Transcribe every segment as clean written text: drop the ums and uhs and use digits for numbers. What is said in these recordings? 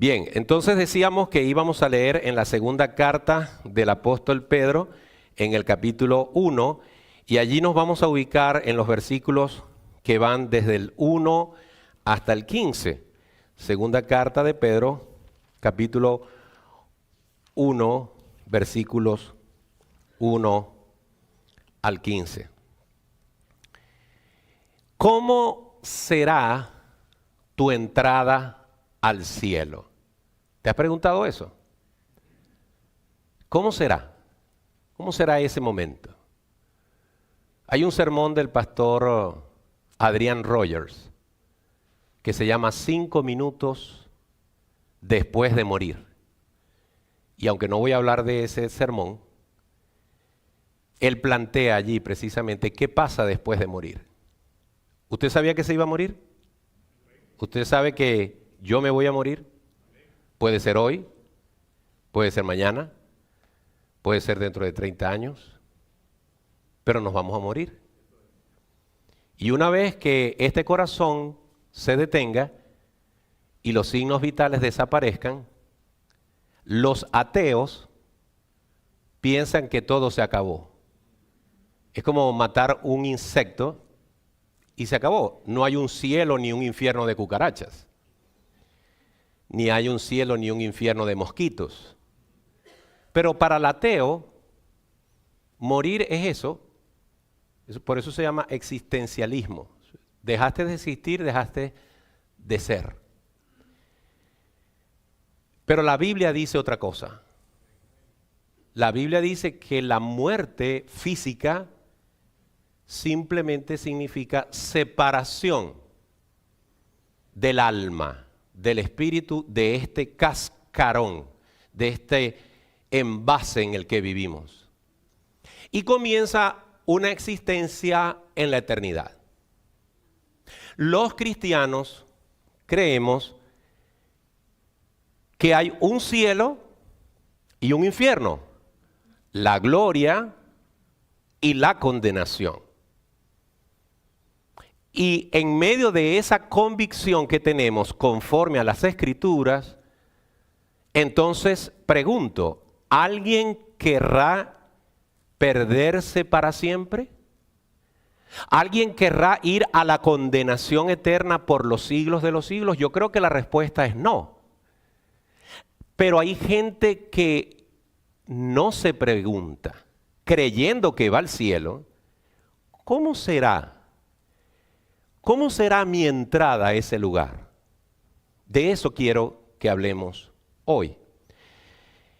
Bien, entonces decíamos que íbamos a leer en la segunda carta del apóstol Pedro, en el capítulo 1, y allí nos vamos a ubicar en los versículos que van desde el 1 hasta el 15. Segunda carta de Pedro, capítulo 1, versículos 1 al 15. ¿Cómo será tu entrada al cielo? ¿Te has preguntado eso? ¿Cómo será? ¿Cómo será ese momento? Hay un sermón del pastor Adrian Rogers que se llama 5 minutos después de morir. Y aunque no voy a hablar de ese sermón, él plantea allí precisamente qué pasa después de morir. ¿Usted sabía que se iba a morir? ¿Usted sabe que yo me voy a morir? Puede ser hoy, puede ser mañana, puede ser dentro de 30 años, pero nos vamos a morir. Y una vez que este corazón se detenga y los signos vitales desaparezcan, los ateos piensan que todo se acabó. Es como matar un insecto y se acabó. No hay un cielo ni un infierno de cucarachas. Ni hay un cielo ni un infierno de mosquitos. Pero para el ateo, morir es eso. Por eso se llama existencialismo. Dejaste de existir, dejaste de ser. Pero la Biblia dice otra cosa. La Biblia dice que la muerte física simplemente significa separación del alma, del espíritu, de este cascarón, de este envase en el que vivimos. Y comienza una existencia en la eternidad. Los cristianos creemos que hay un cielo y un infierno, la gloria y la condenación. Y en medio de esa convicción que tenemos conforme a las Escrituras, entonces pregunto, ¿alguien querrá perderse para siempre? ¿Alguien querrá ir a la condenación eterna por los siglos de los siglos? Yo creo que la respuesta es no. Pero hay gente que no se pregunta, creyendo que va al cielo, ¿cómo será? ¿Cómo será mi entrada a ese lugar? De eso quiero que hablemos hoy.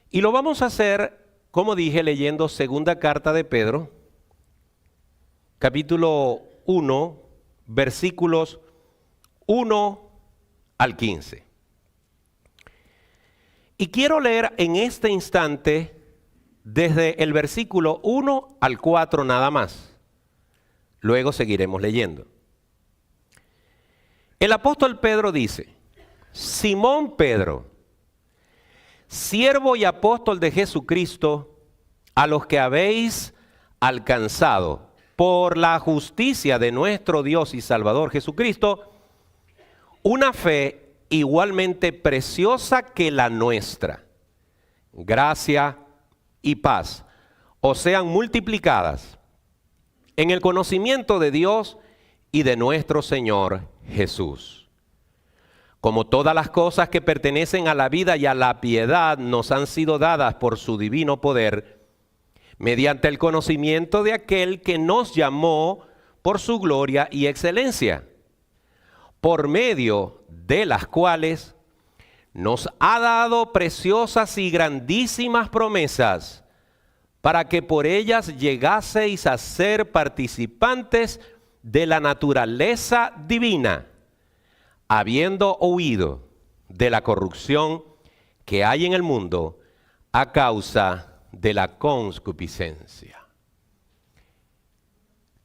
Y lo vamos a hacer, como dije, leyendo segunda carta de Pedro, capítulo 1, versículos 1 al 15. Y quiero leer en este instante desde el versículo 1 al 4 nada más. Luego seguiremos leyendo. El apóstol Pedro dice, Simón Pedro, siervo y apóstol de Jesucristo, a los que habéis alcanzado por la justicia de nuestro Dios y Salvador Jesucristo, una fe igualmente preciosa que la nuestra. Gracia y paz os sean multiplicadas en el conocimiento de Dios y de nuestro Señor Jesús. Como todas las cosas que pertenecen a la vida y a la piedad nos han sido dadas por su divino poder, mediante el conocimiento de aquel que nos llamó por su gloria y excelencia, por medio de las cuales nos ha dado preciosas y grandísimas promesas, para que por ellas llegaseis a ser participantes de la naturaleza divina, habiendo huido de la corrupción que hay en el mundo a causa de la concupiscencia.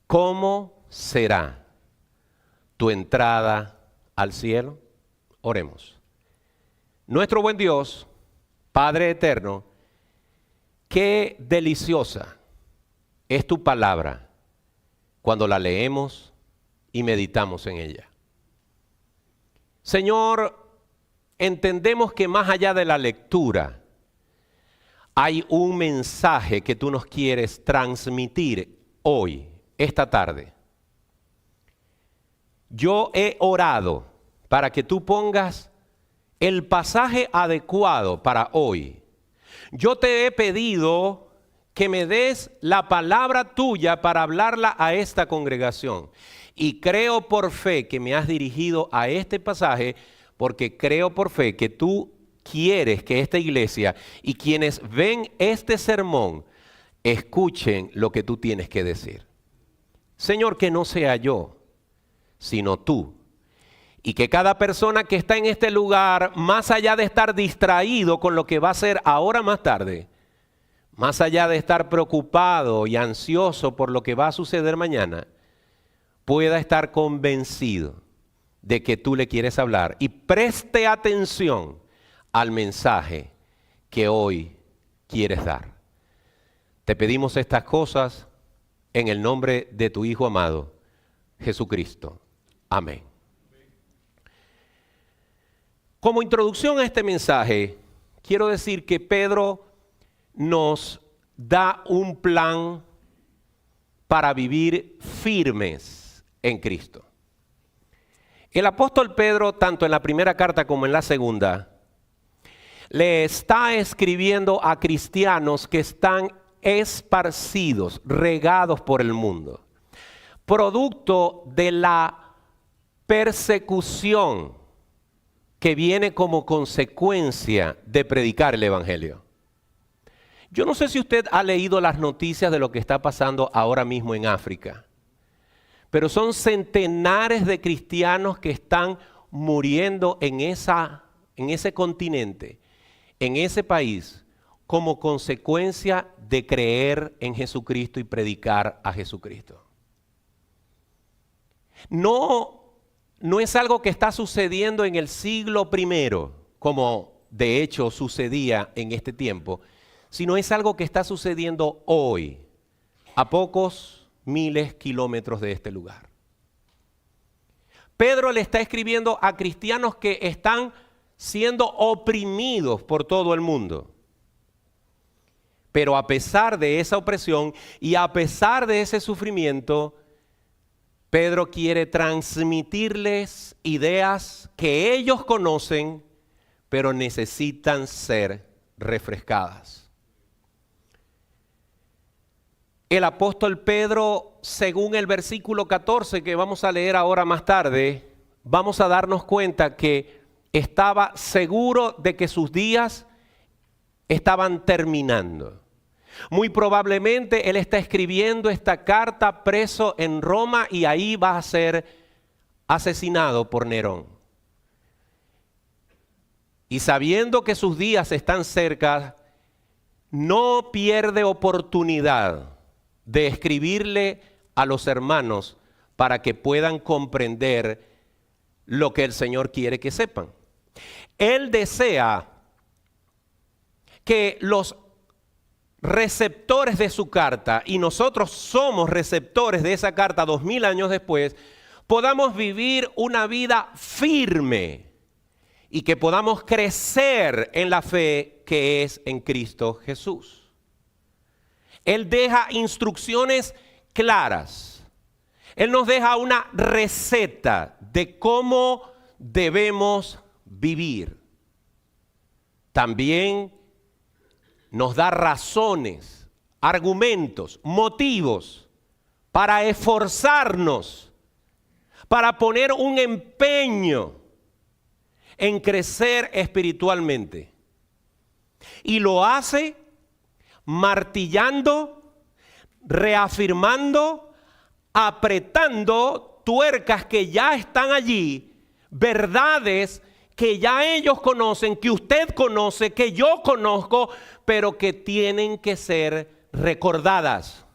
¿Cómo será tu entrada al cielo? Oremos. Nuestro buen Dios, Padre eterno, qué deliciosa es tu palabra cuando la leemos y meditamos en ella. Señor, entendemos que más allá de la lectura, hay un mensaje que tú nos quieres transmitir hoy, esta tarde. Yo he orado para que tú pongas el pasaje adecuado para hoy. Yo te he pedido que me des la palabra tuya para hablarla a esta congregación. Y creo por fe que me has dirigido a este pasaje, porque creo por fe que tú quieres que esta iglesia y quienes ven este sermón escuchen lo que tú tienes que decir. Señor, que no sea yo, sino tú. Y que cada persona que está en este lugar, más allá de estar distraído con lo que va a ser ahora más tarde, más allá de estar preocupado y ansioso por lo que va a suceder mañana, pueda estar convencido de que tú le quieres hablar y preste atención al mensaje que hoy quieres dar. Te pedimos estas cosas en el nombre de tu Hijo amado, Jesucristo. Amén. Como introducción a este mensaje, quiero decir que Pedro nos da un plan para vivir firmes en Cristo. El apóstol Pedro, tanto en la primera carta como en la segunda, le está escribiendo a cristianos que están esparcidos, regados por el mundo, producto de la persecución que viene como consecuencia de predicar el evangelio. Yo no sé si usted ha leído las noticias de lo que está pasando ahora mismo en África, pero son centenares de cristianos que están muriendo en ese continente, en ese país, como consecuencia de creer en Jesucristo y predicar a Jesucristo. No es algo que está sucediendo en el siglo I, como de hecho sucedía en este tiempo, sino es algo que está sucediendo hoy, a pocos miles de kilómetros de este lugar. Pedro le está escribiendo a cristianos que están siendo oprimidos por todo el mundo. Pero a pesar de esa opresión y a pesar de ese sufrimiento, Pedro quiere transmitirles ideas que ellos conocen, pero necesitan ser refrescadas. El apóstol Pedro, según el versículo 14 que vamos a leer ahora más tarde, vamos a darnos cuenta que estaba seguro de que sus días estaban terminando. Muy probablemente él está escribiendo esta carta preso en Roma y ahí va a ser asesinado por Nerón. Y sabiendo que sus días están cerca, no pierde oportunidad de escribirle a los hermanos para que puedan comprender lo que el Señor quiere que sepan. Él desea que los receptores de su carta, y nosotros somos receptores de esa carta 2000 años después, podamos vivir una vida firme y que podamos crecer en la fe que es en Cristo Jesús. Él deja instrucciones claras. Él nos deja una receta de cómo debemos vivir. También nos da razones, argumentos, motivos para esforzarnos, para poner un empeño en crecer espiritualmente. Y lo hace martillando, reafirmando, apretando tuercas que ya están allí, verdades que ya ellos conocen, que usted conoce, que yo conozco, pero que tienen que ser recordadas.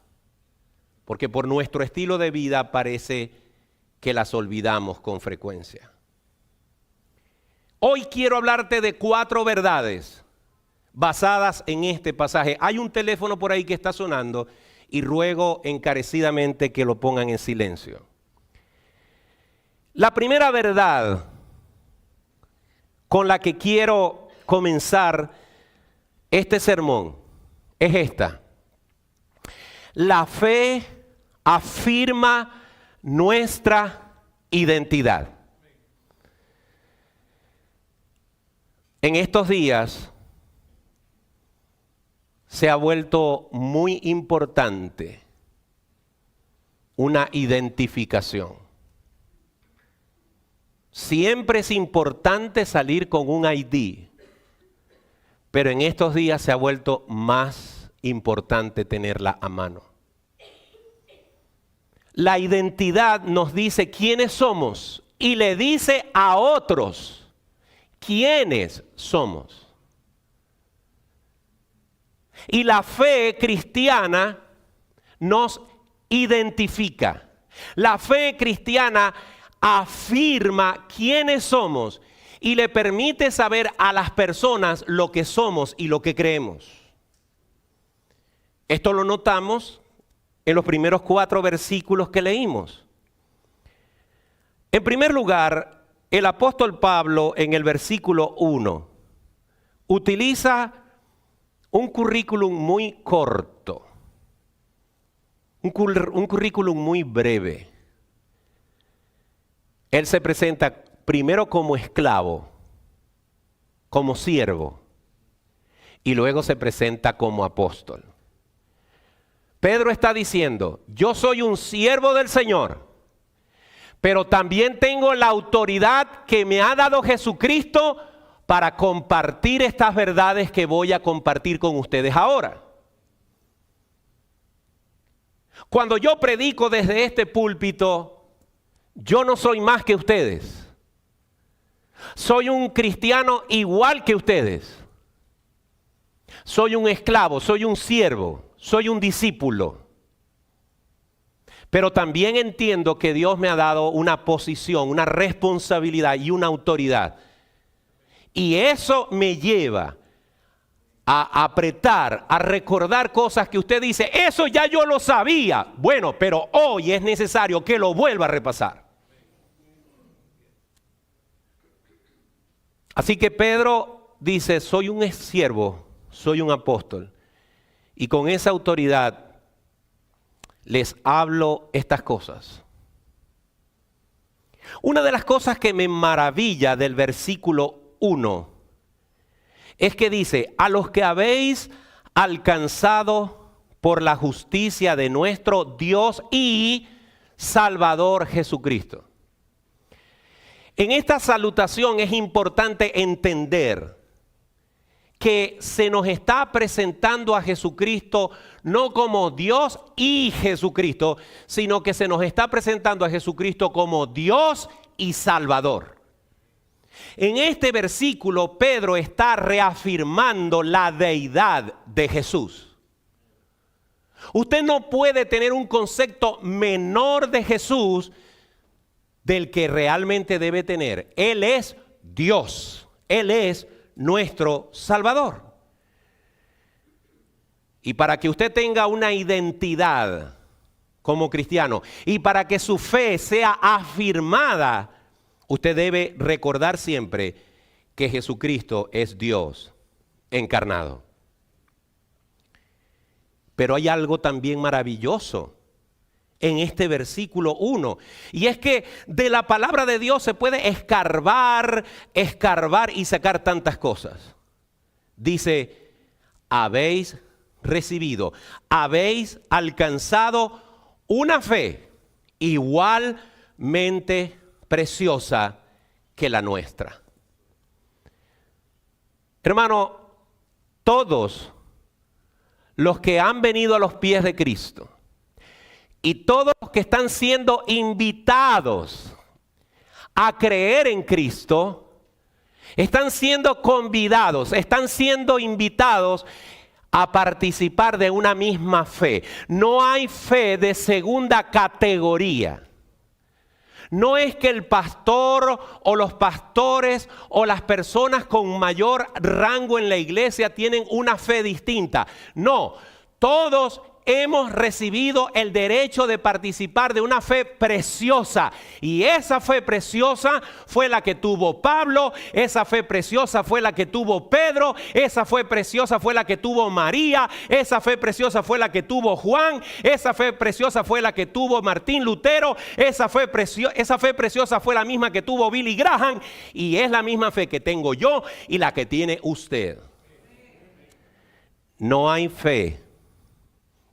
Porque por nuestro estilo de vida parece que las olvidamos con frecuencia. Hoy quiero hablarte de 4 verdades basadas en este pasaje. Hay un teléfono por ahí que está sonando y ruego encarecidamente que lo pongan en silencio. La primera verdad con la que quiero comenzar este sermón es esta. La fe afirma nuestra identidad. En estos días se ha vuelto muy importante una identificación. Siempre es importante salir con un ID, pero en estos días se ha vuelto más importante tenerla a mano. La identidad nos dice quiénes somos y le dice a otros quiénes somos. Y la fe cristiana nos identifica. La fe cristiana afirma quiénes somos y le permite saber a las personas lo que somos y lo que creemos. Esto lo notamos en los primeros 4 versículos que leímos. En primer lugar, el apóstol Pablo en el versículo 1 utiliza un currículum muy corto, un currículum muy breve. Él se presenta primero como esclavo, como siervo, y luego se presenta como apóstol. Pedro está diciendo, yo soy un siervo del Señor, pero también tengo la autoridad que me ha dado Jesucristo para compartir estas verdades que voy a compartir con ustedes ahora. Cuando yo predico desde este púlpito, yo no soy más que ustedes. Soy un cristiano igual que ustedes. Soy un esclavo, soy un siervo, soy un discípulo. Pero también entiendo que Dios me ha dado una posición, una responsabilidad y una autoridad. Y eso me lleva a apretar, a recordar cosas que usted dice, eso ya yo lo sabía. Bueno, pero hoy es necesario que lo vuelva a repasar. Así que Pedro dice, soy un siervo, soy un apóstol. Y con esa autoridad les hablo estas cosas. Una de las cosas que me maravilla del versículo 1 es que dice, a los que habéis alcanzado por la justicia de nuestro Dios y Salvador Jesucristo. En esta salutación es importante entender que se nos está presentando a Jesucristo no como Dios y Jesucristo, sino que se nos está presentando a Jesucristo como Dios y Salvador. En este versículo, Pedro está reafirmando la deidad de Jesús. Usted no puede tener un concepto menor de Jesús del que realmente debe tener. Él es Dios, Él es nuestro Salvador. Y para que usted tenga una identidad como cristiano y para que su fe sea afirmada, usted debe recordar siempre que Jesucristo es Dios encarnado. Pero hay algo también maravilloso en este versículo 1. Y es que de la palabra de Dios se puede escarbar y sacar tantas cosas. Dice, habéis recibido, habéis alcanzado una fe igualmente preciosa que la nuestra. Hermano, todos los que han venido a los pies de Cristo y todos los que están siendo invitados a creer en Cristo, están siendo convidados, están siendo invitados a participar de una misma fe. No hay fe de segunda categoría. No es que el pastor o los pastores o las personas con mayor rango en la iglesia tienen una fe distinta. No, todos hemos recibido el derecho de participar de una fe preciosa. Y esa fe preciosa fue la que tuvo Pablo, esa fe preciosa fue la que tuvo Pedro, esa fe preciosa fue la que tuvo María, esa fe preciosa fue la que tuvo Juan, esa fe preciosa fue la que tuvo Martín Lutero, esa fe preciosa fue la misma que tuvo Billy Graham, y es la misma fe que tengo yo y la que tiene usted. No hay fe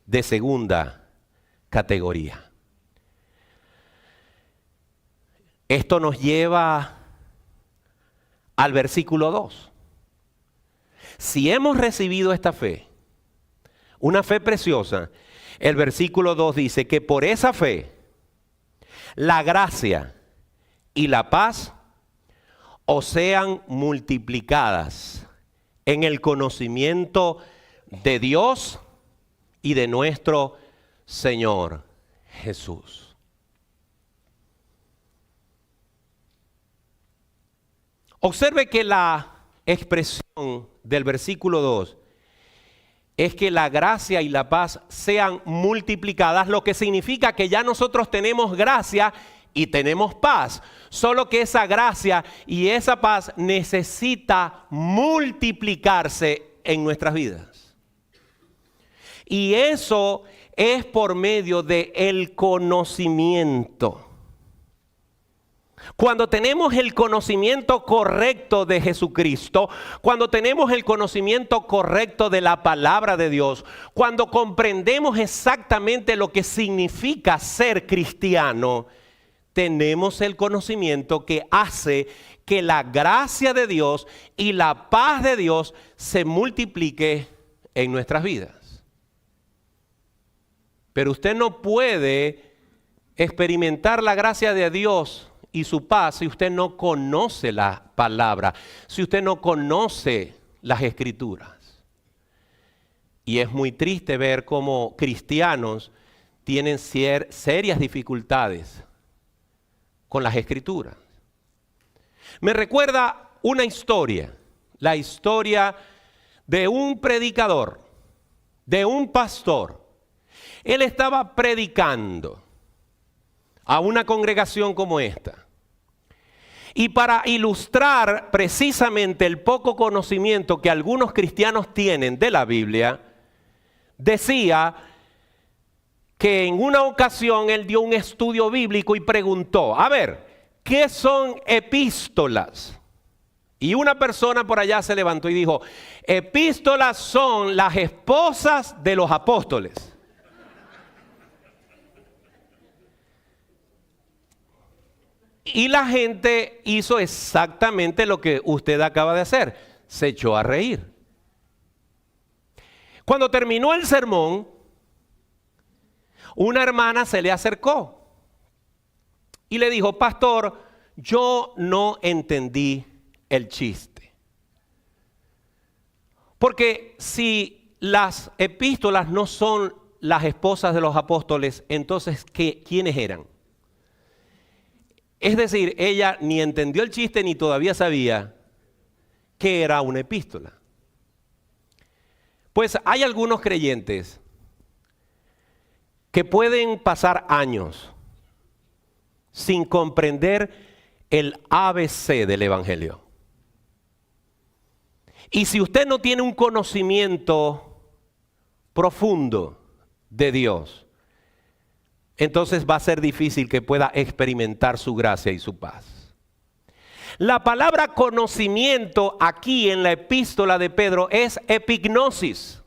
de segunda categoría. Esto nos lleva al versículo 2. Si hemos recibido esta fe, una fe preciosa, el versículo 2 dice que por esa fe, la gracia y la paz os sean multiplicadas en el conocimiento de Dios y de nuestro Señor Jesús. Observe que la expresión del versículo 2 es que la gracia y la paz sean multiplicadas, lo que significa que ya nosotros tenemos gracia y tenemos paz, solo que esa gracia y esa paz necesita multiplicarse en nuestras vidas. Y eso es por medio del conocimiento. Cuando tenemos el conocimiento correcto de Jesucristo, cuando tenemos el conocimiento correcto de la palabra de Dios, cuando comprendemos exactamente lo que significa ser cristiano, tenemos el conocimiento que hace que la gracia de Dios y la paz de Dios se multiplique en nuestras vidas. Pero usted no puede experimentar la gracia de Dios y su paz si usted no conoce la palabra, si usted no conoce las Escrituras. Y es muy triste ver cómo cristianos tienen serias dificultades con las Escrituras. Me recuerda una historia, la historia de un predicador, de un pastor. Él estaba predicando a una congregación como esta. Y para ilustrar precisamente el poco conocimiento que algunos cristianos tienen de la Biblia, decía que en una ocasión él dio un estudio bíblico y preguntó, a ver, ¿qué son epístolas? Y una persona por allá se levantó y dijo, epístolas son las esposas de los apóstoles. Y la gente hizo exactamente lo que usted acaba de hacer. Se echó a reír. Cuando terminó el sermón, una hermana se le acercó y le dijo, pastor, yo no entendí el chiste. Porque si las epístolas no son las esposas de los apóstoles, entonces, ¿quiénes eran? Es decir, ella ni entendió el chiste ni todavía sabía qué era una epístola. Pues hay algunos creyentes que pueden pasar años sin comprender el ABC del Evangelio. Y si usted no tiene un conocimiento profundo de Dios, entonces va a ser difícil que pueda experimentar su gracia y su paz. La palabra conocimiento aquí en la epístola de Pedro es epignosis,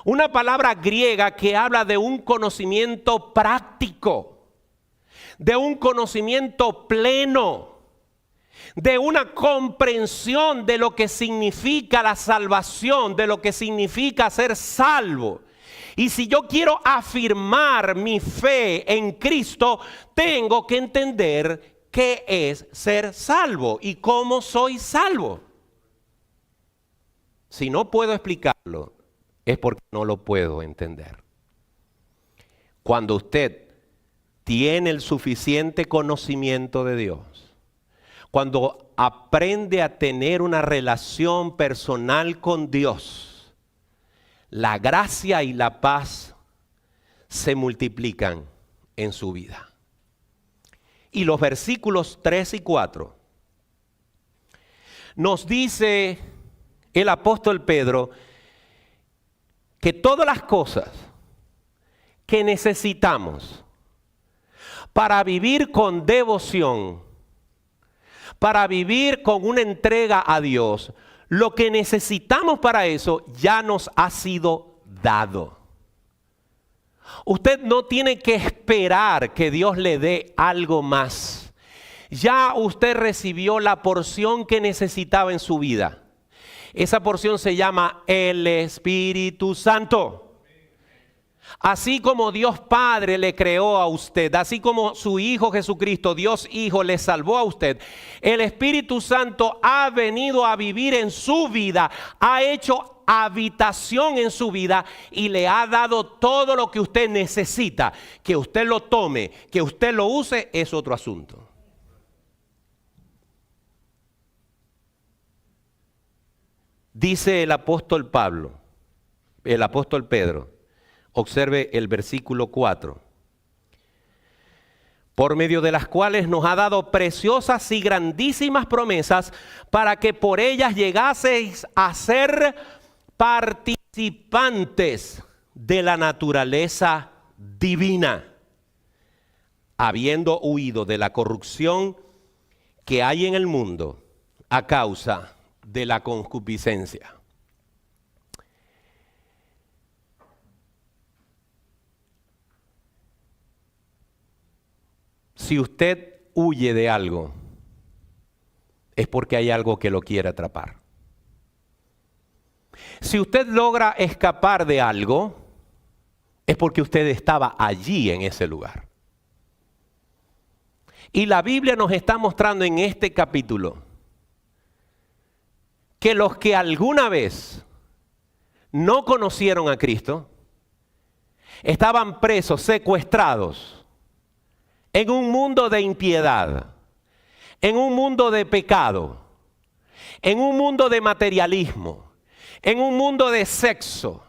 una palabra griega que habla de un conocimiento práctico, de un conocimiento pleno, de una comprensión de lo que significa la salvación, de lo que significa ser salvo. Y si yo quiero afirmar mi fe en Cristo, tengo que entender qué es ser salvo y cómo soy salvo. Si no puedo explicarlo, es porque no lo puedo entender. Cuando usted tiene el suficiente conocimiento de Dios, cuando aprende a tener una relación personal con Dios, la gracia y la paz se multiplican en su vida. Y los versículos 3 y 4 nos dice el apóstol Pedro que todas las cosas que necesitamos para vivir con devoción, para vivir con una entrega a Dios, lo que necesitamos para eso ya nos ha sido dado. Usted no tiene que esperar que Dios le dé algo más. Ya usted recibió la porción que necesitaba en su vida. Esa porción se llama el Espíritu Santo. Así como Dios Padre le creó a usted, así como su Hijo Jesucristo, Dios Hijo, le salvó a usted, el Espíritu Santo ha venido a vivir en su vida, ha hecho habitación en su vida y le ha dado todo lo que usted necesita. Que usted lo tome, que usted lo use, es otro asunto. Dice el apóstol Pedro, observe el versículo 4, por medio de las cuales nos ha dado preciosas y grandísimas promesas para que por ellas llegaseis a ser participantes de la naturaleza divina, habiendo huido de la corrupción que hay en el mundo a causa de la concupiscencia. Si usted huye de algo, es porque hay algo que lo quiere atrapar. Si usted logra escapar de algo, es porque usted estaba allí en ese lugar. Y la Biblia nos está mostrando en este capítulo que los que alguna vez no conocieron a Cristo, estaban presos, secuestrados, en un mundo de impiedad, en un mundo de pecado, en un mundo de materialismo, en un mundo de sexo,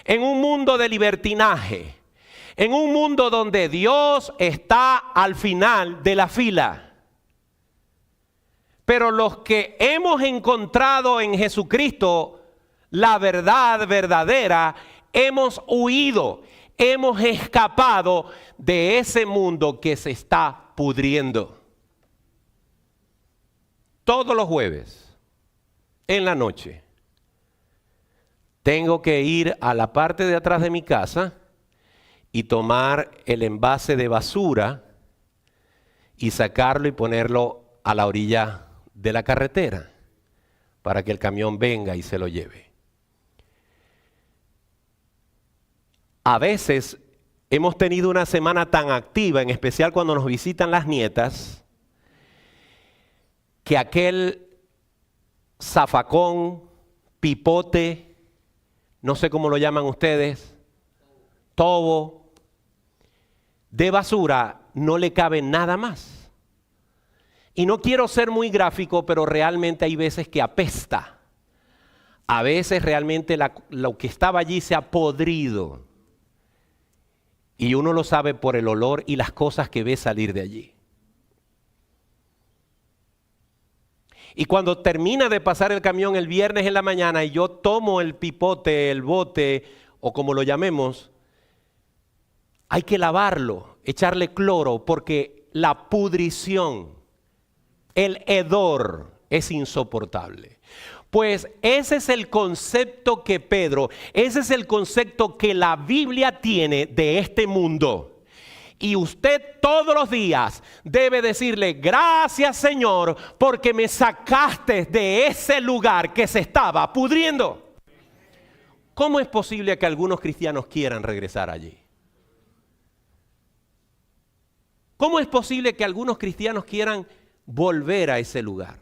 en un mundo de libertinaje, en un mundo donde Dios está al final de la fila. Pero los que hemos encontrado en Jesucristo la verdad verdadera, hemos huido, hemos escapado de ese mundo que se está pudriendo. Todos los jueves, en la noche, tengo que ir a la parte de atrás de mi casa y tomar el envase de basura y sacarlo y ponerlo a la orilla de la carretera para que el camión venga y se lo lleve. A veces hemos tenido una semana tan activa, en especial cuando nos visitan las nietas, que aquel zafacón, pipote, no sé cómo lo llaman ustedes, tobo, de basura, no le cabe nada más. Y no quiero ser muy gráfico, pero realmente hay veces que apesta. A veces realmente lo que estaba allí se ha podrido. Y uno lo sabe por el olor y las cosas que ve salir de allí. Y cuando termina de pasar el camión el viernes en la mañana y yo tomo el pipote, el bote o como lo llamemos, hay que lavarlo, echarle cloro porque la pudrición, el hedor es insoportable. Pues ese es el concepto que ese es el concepto que la Biblia tiene de este mundo. Y usted todos los días debe decirle, gracias Señor, porque me sacaste de ese lugar que se estaba pudriendo. ¿Cómo es posible que algunos cristianos quieran regresar allí? ¿Cómo es posible que algunos cristianos quieran volver a ese lugar?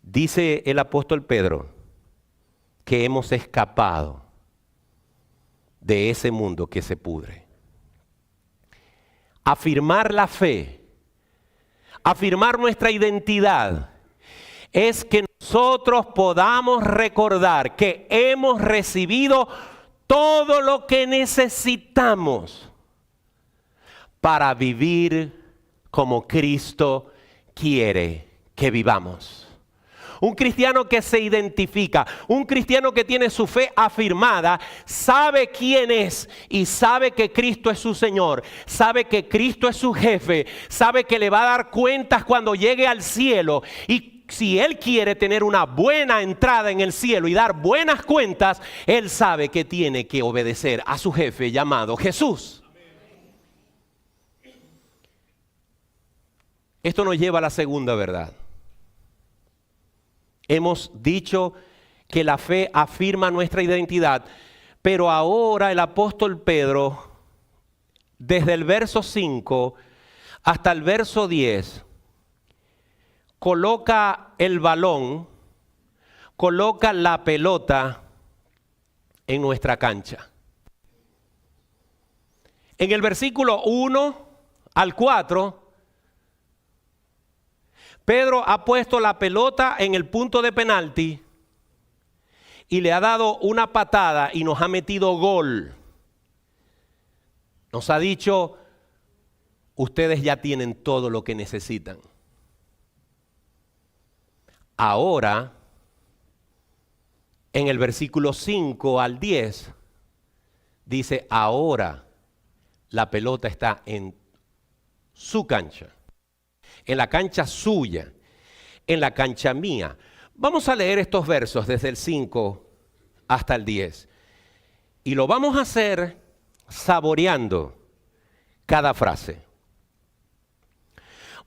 Dice el apóstol Pedro que hemos escapado de ese mundo que se pudre. Afirmar la fe, afirmar nuestra identidad es que nosotros podamos recordar que hemos recibido todo lo que necesitamos para vivir como Cristo quiere que vivamos. Un cristiano que se identifica, un cristiano que tiene su fe afirmada, sabe quién es y sabe que Cristo es su Señor, sabe que Cristo es su jefe, sabe que le va a dar cuentas cuando llegue al cielo. Y si él quiere tener una buena entrada en el cielo y dar buenas cuentas, él sabe que tiene que obedecer a su jefe llamado Jesús. Esto nos lleva a la segunda verdad. Hemos dicho que la fe afirma nuestra identidad, pero ahora el apóstol Pedro, desde el verso 5 hasta el verso 10, coloca el balón, coloca la pelota en nuestra cancha. En el versículo 1 al 4, Pedro ha puesto la pelota en el punto de penalti y le ha dado una patada y nos ha metido gol. Nos ha dicho, ustedes ya tienen todo lo que necesitan. Ahora, en el versículo 5 al 10, dice, ahora la pelota está en su cancha. En la cancha suya, en la cancha mía. Vamos a leer estos versos desde el 5 hasta el 10. Y lo vamos a hacer saboreando cada frase.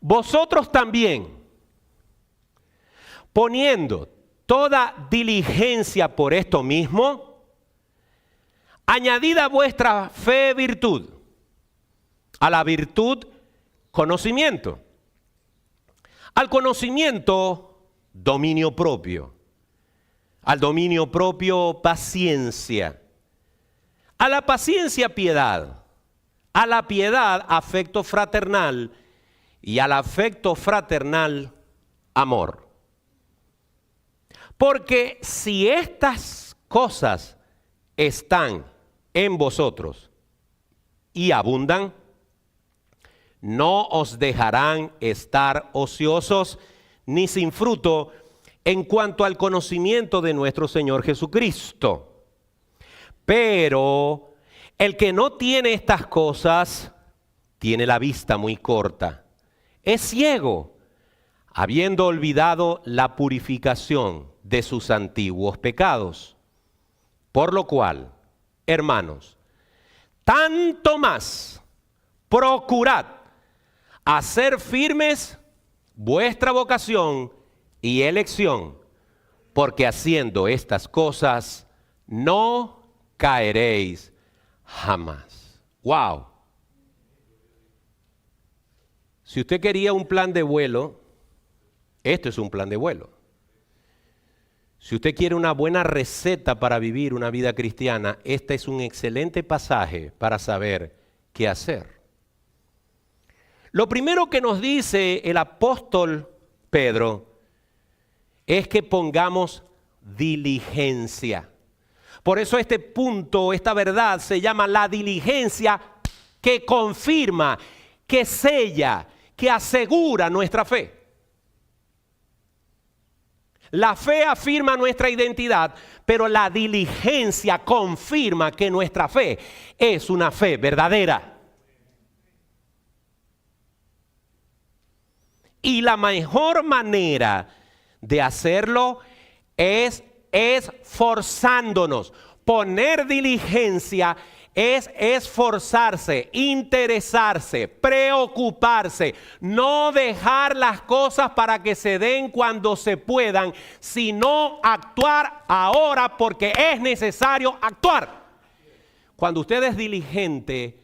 Vosotros también, poniendo toda diligencia por esto mismo, añadid a vuestra fe virtud, a la virtud conocimiento, al conocimiento, dominio propio. Al dominio propio, paciencia. A la paciencia, piedad. A la piedad, afecto fraternal. Y al afecto fraternal, amor. Porque si estas cosas están en vosotros y abundan, no os dejarán estar ociosos ni sin fruto en cuanto al conocimiento de nuestro Señor Jesucristo. Pero el que no tiene estas cosas tiene la vista muy corta, es ciego, habiendo olvidado la purificación de sus antiguos pecados. Por lo cual, hermanos, tanto más procurad hacer firmes vuestra vocación y elección, porque haciendo estas cosas no caeréis jamás. ¡Wow! Si usted quería un plan de vuelo, esto es un plan de vuelo. Si usted quiere una buena receta para vivir una vida cristiana, este es un excelente pasaje para saber qué hacer. Lo primero que nos dice el apóstol Pedro es que pongamos diligencia. Por eso este punto, esta verdad se llama la diligencia que confirma, que sella, que asegura nuestra fe. La fe afirma nuestra identidad, pero la diligencia confirma que nuestra fe es una fe verdadera. Y la mejor manera de hacerlo es esforzándonos. Poner diligencia es esforzarse, interesarse, preocuparse, no dejar las cosas para que se den cuando se puedan, sino actuar ahora porque es necesario actuar. Cuando usted es diligente,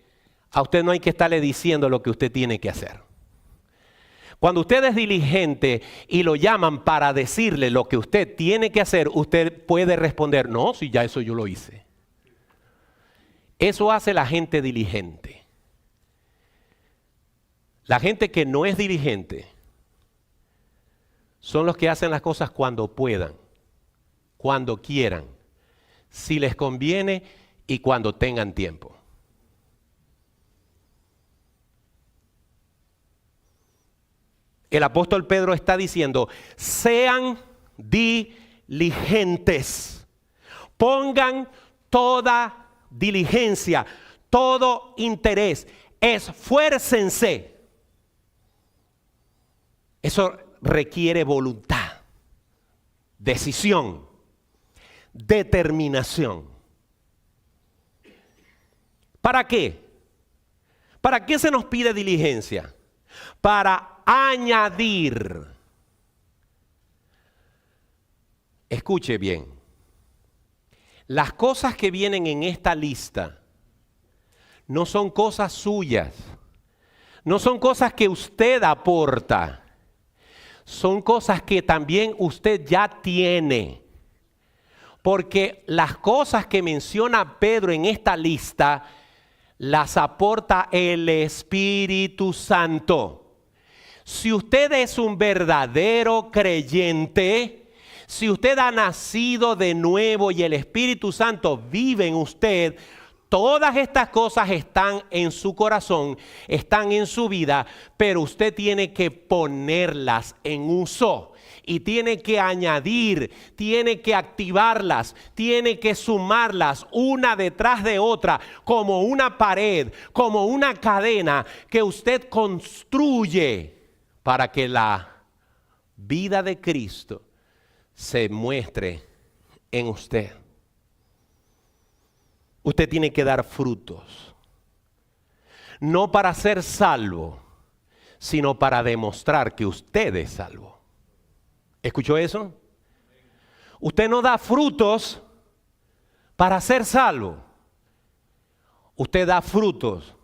a usted no hay que estarle diciendo lo que usted tiene que hacer. Cuando usted es diligente y lo llaman para decirle lo que usted tiene que hacer, usted puede responder, no, si ya eso yo lo hice. Eso hace la gente diligente. La gente que no es diligente son los que hacen las cosas cuando puedan, cuando quieran, si les conviene y cuando tengan tiempo. El apóstol Pedro está diciendo, sean diligentes, pongan toda diligencia, todo interés, esfuércense. Eso requiere voluntad, decisión, determinación. ¿Para qué? ¿Para qué se nos pide diligencia? Para añadir. Escuche bien. Las cosas que vienen en esta lista no son cosas suyas, no son cosas que usted aporta, son cosas que también usted ya tiene. Porque las cosas que menciona Pedro en esta lista las aporta el Espíritu Santo. Si usted es un verdadero creyente, si usted ha nacido de nuevo y el Espíritu Santo vive en usted, todas estas cosas están en su corazón, están en su vida, pero usted tiene que ponerlas en uso y tiene que añadir, tiene que activarlas, tiene que sumarlas una detrás de otra, como una pared, como una cadena que usted construye para que la vida de Cristo se muestre en usted. Usted tiene que dar frutos, no para ser salvo, sino para demostrar que usted es salvo. ¿Escuchó eso? Usted no da frutos para ser salvo. Usted da frutos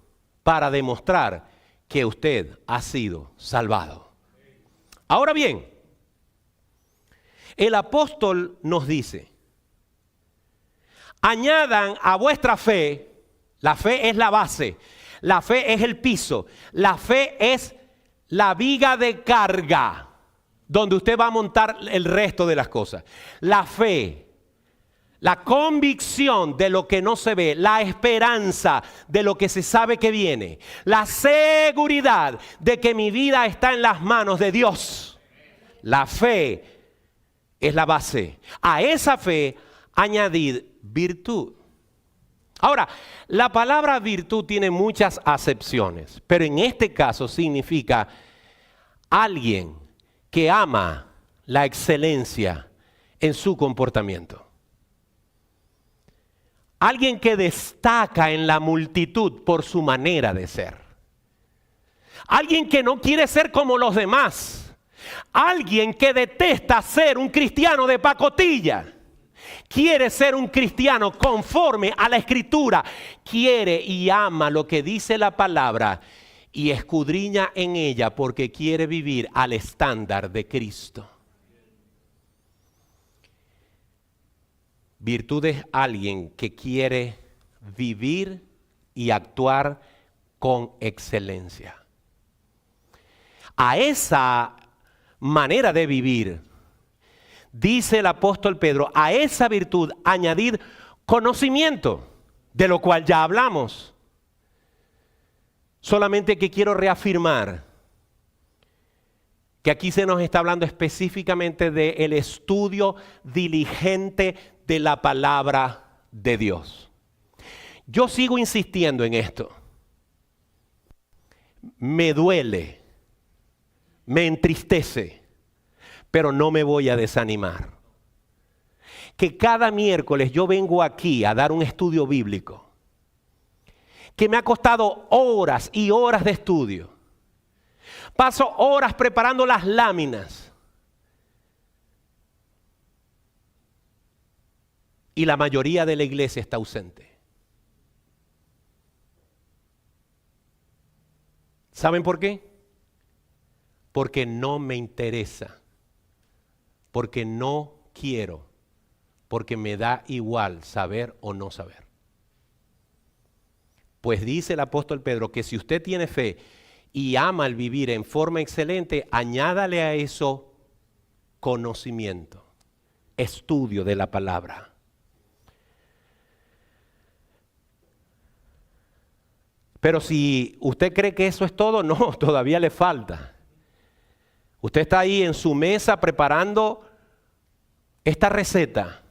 para demostrar que usted ha sido salvado. Ahora bien, el apóstol nos dice, añadan a vuestra fe, la fe es la base, la fe es el piso, la fe es la viga de carga donde usted va a montar el resto de las cosas. La fe, la convicción de lo que no se ve, la esperanza de lo que se sabe que viene, la seguridad de que mi vida está en las manos de Dios. La fe es la base. A esa fe añadid virtud. Ahora, la palabra virtud tiene muchas acepciones, pero en este caso significa alguien que ama la excelencia en su comportamiento. Alguien que destaca en la multitud por su manera de ser. Alguien que no quiere ser como los demás. Alguien que detesta ser un cristiano de pacotilla. Quiere ser un cristiano conforme a la Escritura. Quiere y ama lo que dice la palabra y escudriña en ella porque quiere vivir al estándar de Cristo. Virtud es alguien que quiere vivir y actuar con excelencia. A esa manera de vivir, dice el apóstol Pedro, a esa virtud añadir conocimiento, de lo cual ya hablamos. Solamente que quiero reafirmar que aquí se nos está hablando específicamente del estudio diligente de la palabra de Dios. Yo sigo insistiendo en esto. Me duele, me entristece, pero no me voy a desanimar. Que cada miércoles yo vengo aquí a dar un estudio bíblico que me ha costado horas y horas de estudio. Paso horas preparando las láminas. Y la mayoría de la iglesia está ausente. ¿Saben por qué? Porque no me interesa. Porque no quiero. Porque me da igual saber o no saber. Pues dice el apóstol Pedro que si usted tiene fe y ama el vivir en forma excelente, añádale a eso conocimiento, estudio de la palabra. Pero si usted cree que eso es todo, no, todavía le falta. Usted está ahí en su mesa preparando esta receta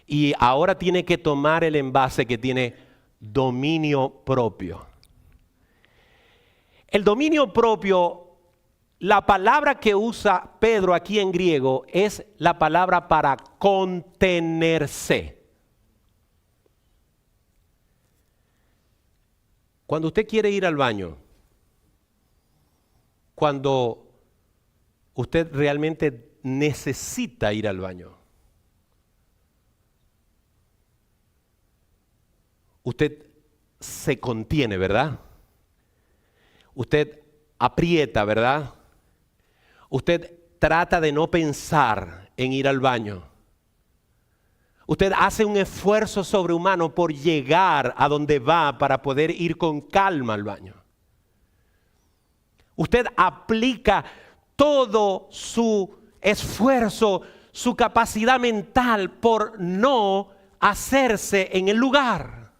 y ahora tiene que tomar el envase que tiene dominio propio. El dominio propio, la palabra que usa Pedro aquí en griego es la palabra para contenerse. Cuando usted quiere ir al baño, cuando usted realmente necesita ir al baño, usted se contiene, ¿verdad? Usted aprieta, ¿verdad? Usted trata de no pensar en ir al baño. Usted hace un esfuerzo sobrehumano por llegar a donde va para poder ir con calma al baño. Usted aplica todo su esfuerzo, su capacidad mental por no hacerse en el lugar.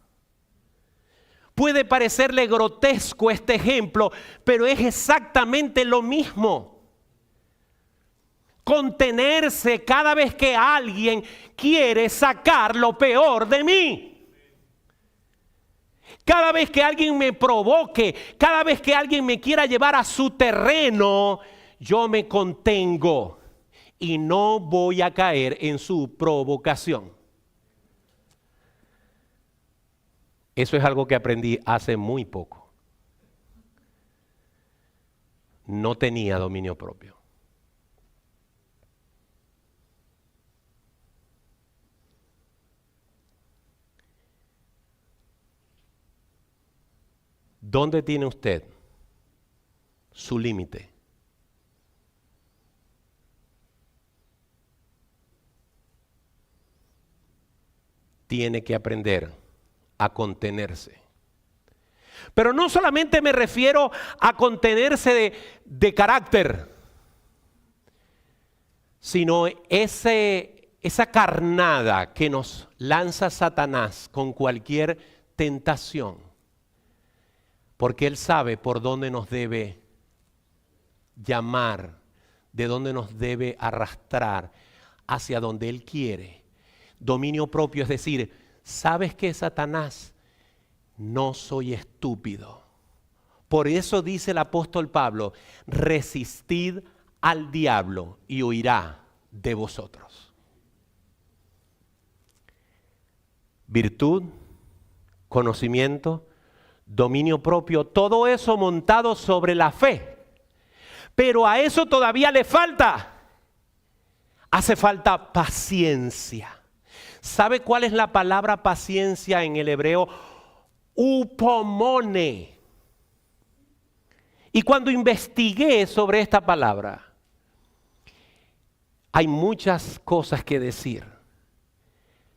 Puede parecerle grotesco este ejemplo, pero es exactamente lo mismo. Contenerse cada vez que alguien quiere sacar lo peor de mí. Cada vez que alguien me provoque, cada vez que alguien me quiera llevar a su terreno, yo me contengo y no voy a caer en su provocación. Eso es algo que aprendí hace muy poco. No tenía dominio propio. ¿Dónde tiene usted su límite? Tiene que aprender a contenerse. Pero no solamente me refiero a contenerse de carácter, sino esa carnada que nos lanza Satanás con cualquier tentación. Porque Él sabe por dónde nos debe llamar, de dónde nos debe arrastrar, hacia donde Él quiere. Dominio propio, es decir, ¿sabes qué, Satanás? No soy estúpido. Por eso dice el apóstol Pablo, resistid al diablo y huirá de vosotros. Virtud, conocimiento, dominio propio, todo eso montado sobre la fe. Pero a eso todavía le falta. Hace falta paciencia. ¿Sabe cuál es la palabra paciencia en el hebreo? Upomone. Y cuando investigué sobre esta palabra, hay muchas cosas que decir.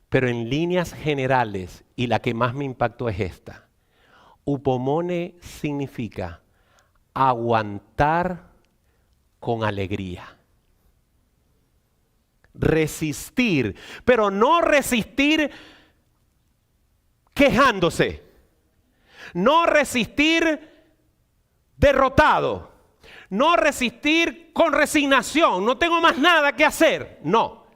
Pero en líneas generales, y la que más me impactó es esta. Upomone significa aguantar con alegría. Resistir, pero no resistir quejándose. No resistir derrotado. No resistir con resignación. No tengo más nada que hacer. No.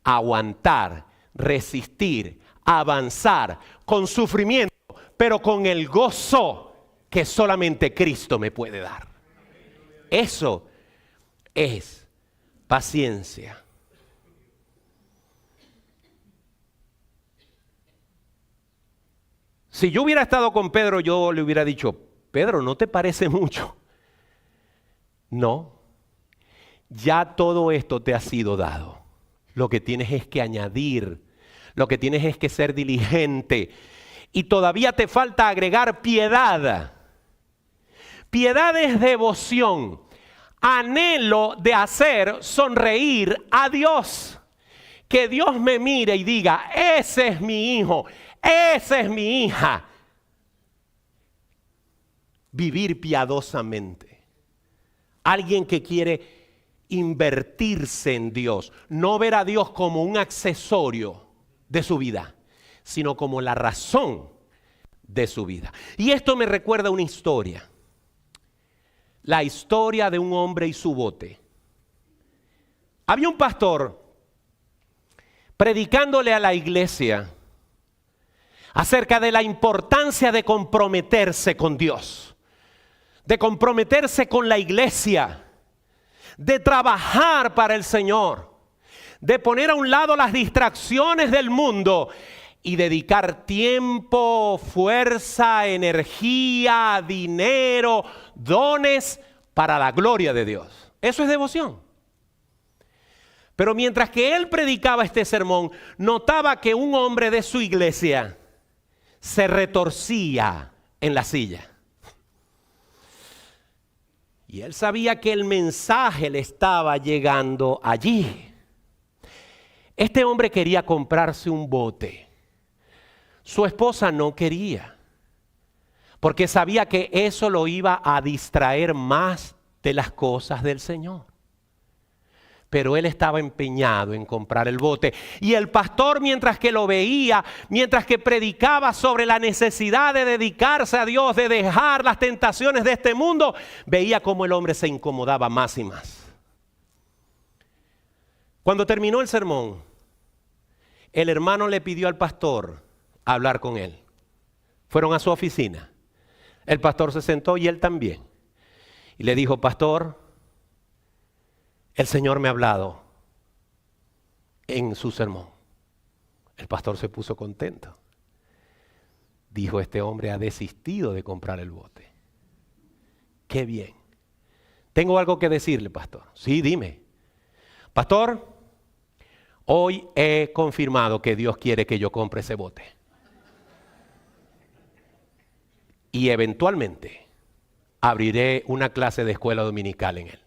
Aguantar, resistir, avanzar con sufrimiento, pero con el gozo que solamente Cristo me puede dar. Eso es paciencia. Si yo hubiera estado con Pedro, yo le hubiera dicho, Pedro, ¿no te parece mucho? No, ya todo esto te ha sido dado. Lo que tienes es que añadir, lo que tienes es que ser diligente. Y todavía te falta agregar piedad. Piedad es devoción, anhelo de hacer sonreír a Dios. Que Dios me mire y diga, ese es mi hijo, esa es mi hija. Vivir piadosamente. Alguien que quiere invertirse en Dios, no ver a Dios como un accesorio de su vida, sino como la razón de su vida. Y esto me recuerda una historia, la historia de un hombre y su bote. Había un pastor predicándole a la iglesia acerca de la importancia de comprometerse con Dios, de comprometerse con la iglesia, de trabajar para el Señor, de poner a un lado las distracciones del mundo y dedicar tiempo, fuerza, energía, dinero, dones para la gloria de Dios. Eso es devoción. Pero mientras que él predicaba este sermón, notaba que un hombre de su iglesia se retorcía en la silla. Y él sabía que el mensaje le estaba llegando allí. Este hombre quería comprarse un bote. Su esposa no quería, porque sabía que eso lo iba a distraer más de las cosas del Señor. Pero él estaba empeñado en comprar el bote. Y el pastor, mientras que lo veía, mientras que predicaba sobre la necesidad de dedicarse a Dios, de dejar las tentaciones de este mundo, veía cómo el hombre se incomodaba más y más. Cuando terminó el sermón, el hermano le pidió al pastor hablar con él. Fueron a su oficina. El pastor se sentó y él también. Y le dijo: pastor, el Señor me ha hablado en su sermón. El pastor se puso contento. Dijo: este hombre ha desistido de comprar el bote. Qué bien. Tengo algo que decirle, pastor. Sí, dime. Pastor, hoy he confirmado que Dios quiere que yo compre ese bote. Y eventualmente abriré una clase de escuela dominical en él.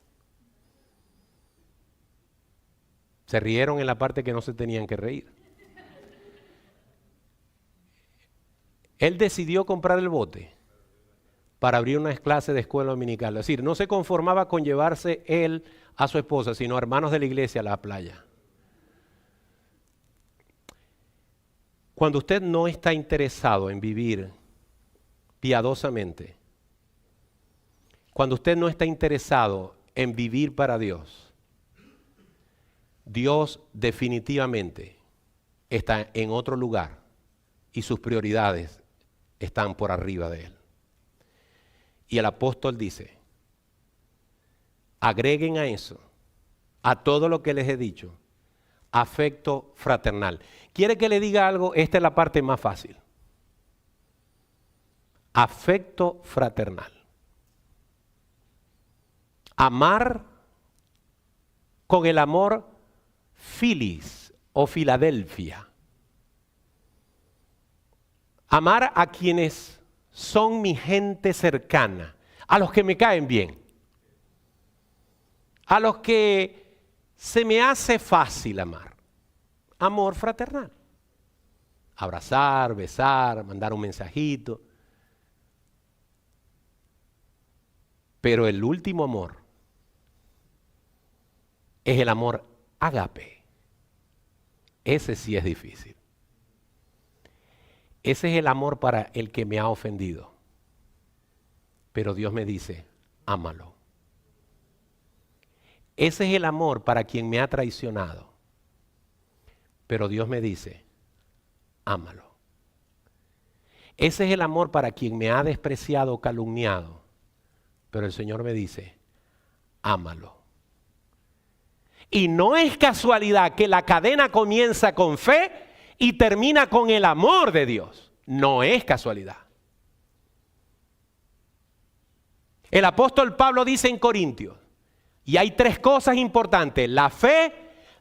Se rieron en la parte que no se tenían que reír. Él decidió comprar el bote para abrir una clase de escuela dominical. Es decir, no se conformaba con llevarse él a su esposa, sino hermanos de la iglesia a la playa. Cuando usted no está interesado en vivir piadosamente, cuando usted no está interesado en vivir para Dios, Dios definitivamente está en otro lugar y sus prioridades están por arriba de él. Y el apóstol dice: agreguen a eso, a todo lo que les he dicho, afecto fraternal. ¿Quiere que le diga algo? Esta es la parte más fácil. Afecto fraternal. Amar con el amor Filis o Filadelfia. Amar a quienes son mi gente cercana, a los que me caen bien, a los que se me hace fácil amar. Amor fraternal. Abrazar, besar, mandar un mensajito. Pero el último amor es el amor ágape. Ese sí es difícil. Ese es el amor para el que me ha ofendido. Pero Dios me dice: ámalo. Ese es el amor para quien me ha traicionado. Pero Dios me dice: ámalo. Ese es el amor para quien me ha despreciado o calumniado. Pero el Señor me dice: ámalo. Y no es casualidad que la cadena comienza con fe y termina con el amor de Dios. No es casualidad. El apóstol Pablo dice en Corintios, y hay tres cosas importantes: la fe,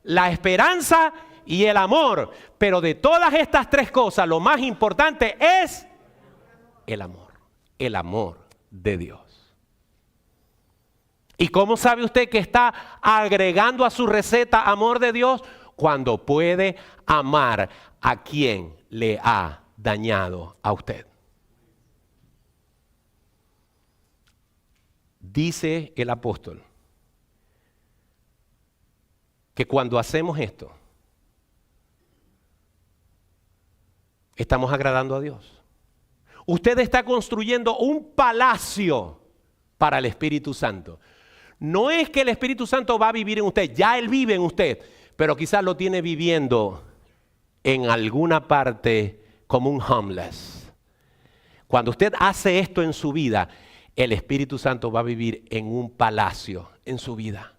la esperanza y el amor. Pero de todas estas tres cosas, lo más importante es el amor de Dios. ¿Y cómo sabe usted que está agregando a su receta amor de Dios? Cuando puede amar a quien le ha dañado a usted. Dice el apóstol que cuando hacemos esto, estamos agradando a Dios. Usted está construyendo un palacio para el Espíritu Santo. No es que el Espíritu Santo va a vivir en usted, ya Él vive en usted, pero quizás lo tiene viviendo en alguna parte como un homeless. Cuando usted hace esto en su vida, el Espíritu Santo va a vivir en un palacio en su vida.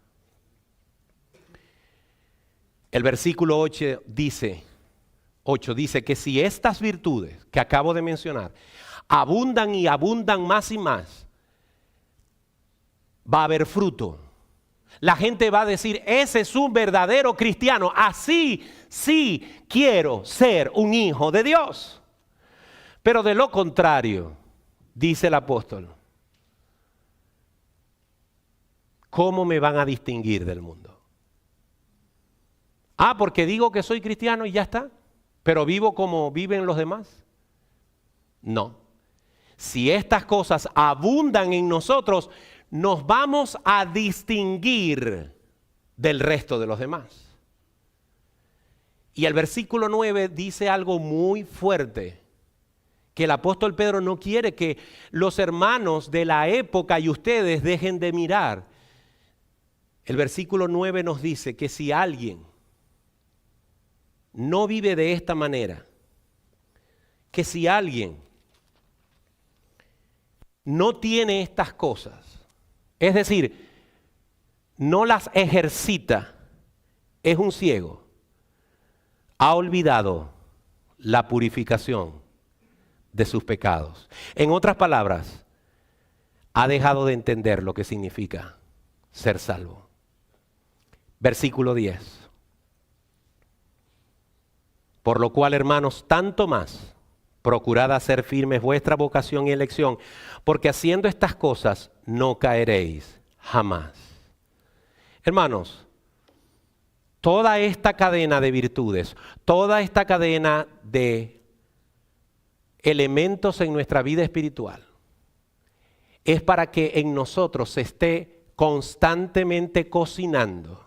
El versículo 8 dice que si estas virtudes que acabo de mencionar abundan y abundan más y más, va a haber fruto. La gente va a decir, ese es un verdadero cristiano. Así sí quiero ser un hijo de Dios. Pero de lo contrario, dice el apóstol, ¿cómo me van a distinguir del mundo? Ah, porque digo que soy cristiano y ya está. Pero vivo como viven los demás. No. Si estas cosas abundan en nosotros, nos vamos a distinguir del resto de los demás. Y el versículo 9 dice algo muy fuerte, que el apóstol Pedro no quiere que los hermanos de la época y ustedes dejen de mirar. El versículo 9 nos dice que si alguien no vive de esta manera, que si alguien no tiene estas cosas, es decir, no las ejercita, es un ciego, ha olvidado la purificación de sus pecados. En otras palabras, ha dejado de entender lo que significa ser salvo. Versículo 10. Por lo cual, hermanos, tanto más, procurad hacer firmes vuestra vocación y elección, porque haciendo estas cosas no caeréis jamás. Hermanos, toda esta cadena de virtudes, toda esta cadena de elementos en nuestra vida espiritual, es para que en nosotros se esté constantemente cocinando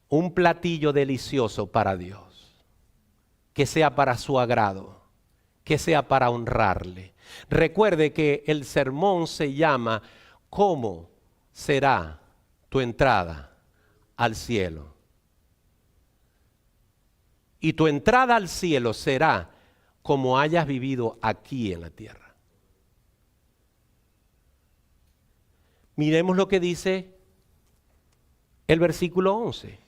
un platillo delicioso para Dios. Que sea para su agrado, que sea para honrarle. Recuerde que el sermón se llama ¿cómo será tu entrada al cielo? Y tu entrada al cielo será como hayas vivido aquí en la tierra. Miremos lo que dice el versículo 11.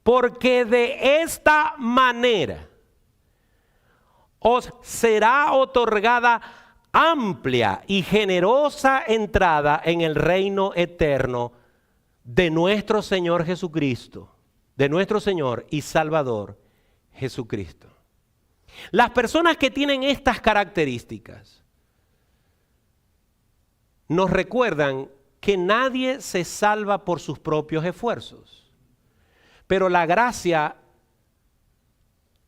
Porque de esta manera os será otorgada amplia y generosa entrada en el reino eterno de nuestro Señor Jesucristo, de nuestro Señor y Salvador Jesucristo. Las personas que tienen estas características nos recuerdan que nadie se salva por sus propios esfuerzos. Pero la gracia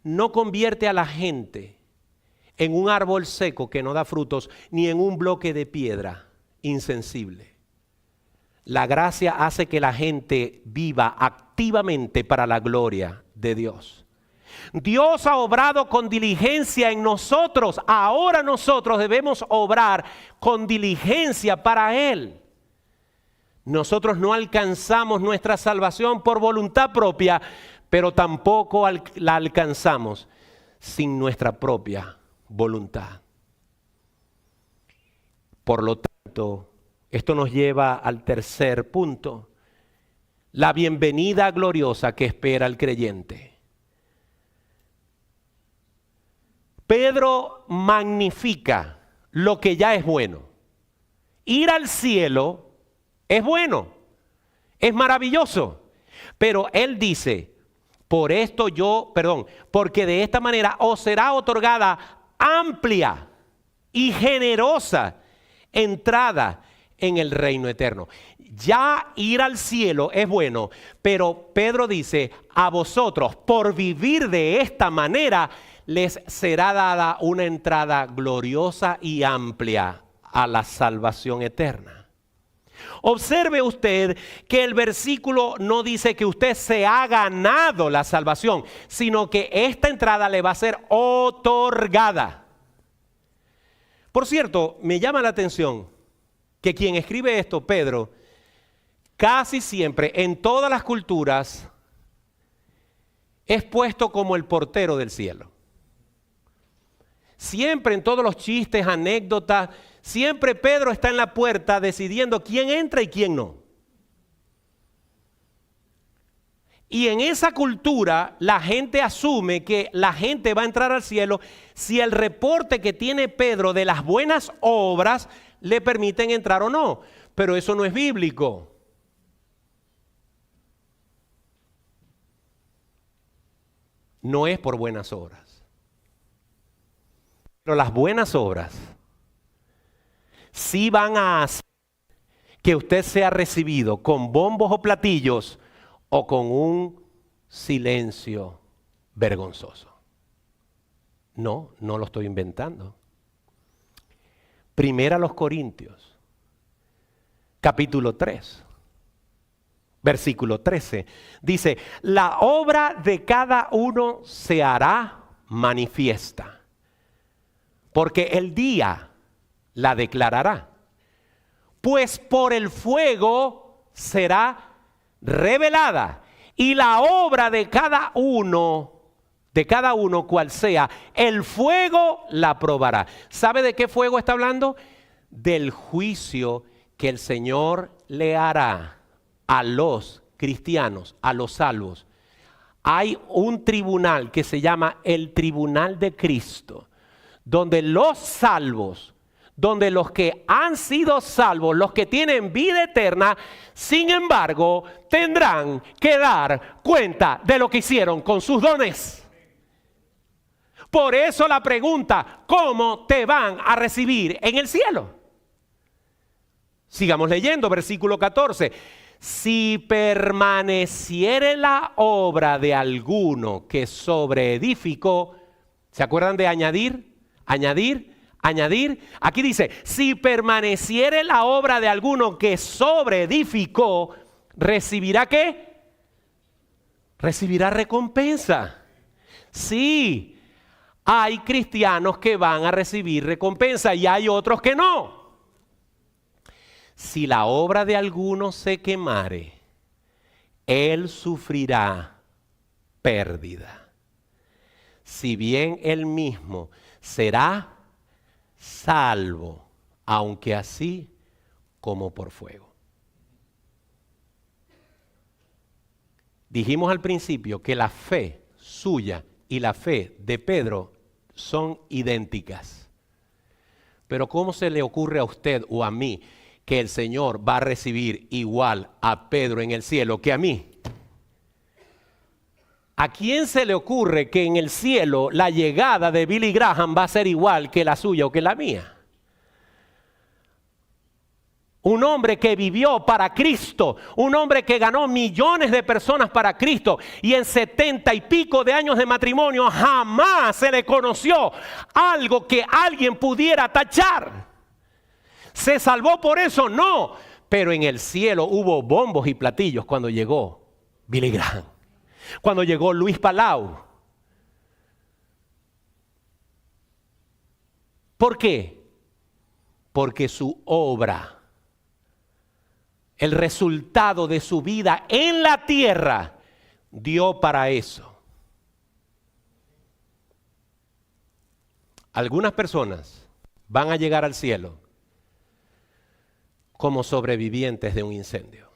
no convierte a la gente en un árbol seco que no da frutos, ni en un bloque de piedra insensible. La gracia hace que la gente viva activamente para la gloria de Dios. Dios ha obrado con diligencia en nosotros. Ahora nosotros debemos obrar con diligencia para Él. Nosotros no alcanzamos nuestra salvación por voluntad propia, pero tampoco la alcanzamos sin nuestra propia voluntad. Por lo tanto, esto nos lleva al tercer punto, la bienvenida gloriosa que espera el creyente. Pedro magnifica lo que ya es bueno. Ir al cielo es bueno, es maravilloso, pero él dice, porque de esta manera os será otorgada amplia y generosa entrada en el reino eterno. Ya ir al cielo es bueno, pero Pedro dice, a vosotros por vivir de esta manera les será dada una entrada gloriosa y amplia a la salvación eterna. Observe usted que el versículo no dice que usted se ha ganado la salvación, sino que esta entrada le va a ser otorgada. Por cierto, me llama la atención que quien escribe esto, Pedro, casi siempre en todas las culturas es puesto como el portero del cielo. Siempre en todos los chistes, anécdotas, siempre Pedro está en la puerta decidiendo quién entra y quién no. Y en esa cultura la gente asume que la gente va a entrar al cielo si el reporte que tiene Pedro de las buenas obras le permiten entrar o no. Pero eso no es bíblico. No es por buenas obras. Pero las buenas obras sí van a hacer que usted sea recibido con bombos o platillos o con un silencio vergonzoso. No lo estoy inventando. Primera a los Corintios, capítulo 3, versículo 13. Dice, la obra de cada uno se hará manifiesta, porque el día la declarará, pues por el fuego será revelada, y la obra de cada uno cual sea, el fuego la probará. ¿Sabe de qué fuego está hablando? Del juicio que el Señor le hará a los cristianos, a los salvos. Hay un tribunal que se llama el tribunal de Cristo, donde los salvos, donde los que han sido salvos, los que tienen vida eterna, sin embargo, tendrán que dar cuenta de lo que hicieron con sus dones. Por eso la pregunta, ¿cómo te van a recibir en el cielo? Sigamos leyendo, versículo 14. Si permaneciere la obra de alguno que sobreedificó, ¿se acuerdan de añadir? Añadir. Aquí dice, si permaneciere la obra de alguno que sobreedificó, ¿recibirá qué? Recibirá recompensa. Sí, hay cristianos que van a recibir recompensa y hay otros que no. Si la obra de alguno se quemare, él sufrirá pérdida. Si bien él mismo será salvo, aunque así como por fuego. Dijimos al principio que la fe suya y la fe de Pedro son idénticas. Pero ¿cómo se le ocurre a usted o a mí que el Señor va a recibir igual a Pedro en el cielo que a mí? ¿A quién se le ocurre que en el cielo la llegada de Billy Graham va a ser igual que la suya o que la mía? Un hombre que vivió para Cristo, un hombre que ganó millones de personas para Cristo y en 70 y pico de años de matrimonio jamás se le conoció algo que alguien pudiera tachar. ¿Se salvó por eso? No, pero en el cielo hubo bombos y platillos cuando llegó Billy Graham. Cuando llegó Luis Palau. ¿Por qué? Porque su obra, el resultado de su vida en la tierra, dio para eso. Algunas personas van a llegar al cielo como sobrevivientes de un incendio.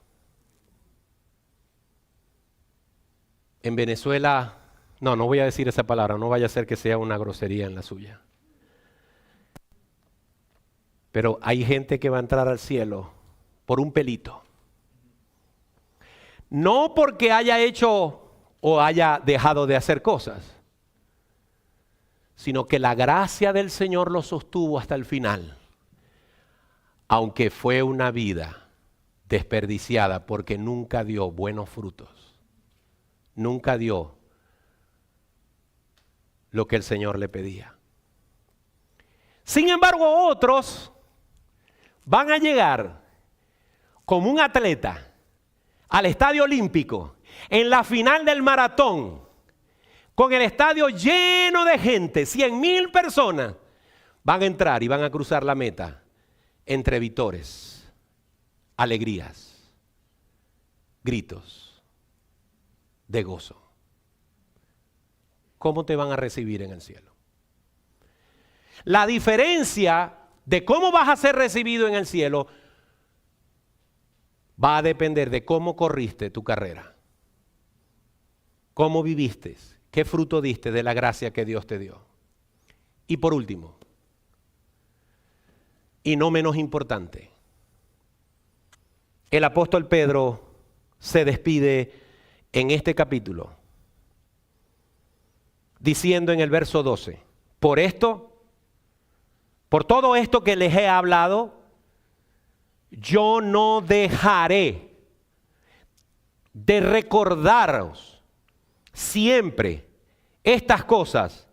En Venezuela, no voy a decir esa palabra, no vaya a ser que sea una grosería en la suya. Pero hay gente que va a entrar al cielo por un pelito. No porque haya hecho o haya dejado de hacer cosas, sino que la gracia del Señor lo sostuvo hasta el final. Aunque fue una vida desperdiciada porque nunca dio buenos frutos. Nunca dio lo que el Señor le pedía. Sin embargo, otros van a llegar como un atleta al estadio olímpico en la final del maratón, con el estadio lleno de gente, 100,000 personas, van a entrar y van a cruzar la meta entre vítores, alegrías, gritos de gozo. ¿Cómo te van a recibir en el cielo? La diferencia de cómo vas a ser recibido en el cielo va a depender de cómo corriste tu carrera, cómo viviste, qué fruto diste de la gracia que Dios te dio. Y por último, y no menos importante, el apóstol Pedro se despide en este capítulo diciendo en el verso 12, por todo esto que les he hablado, yo no dejaré de recordaros siempre estas cosas,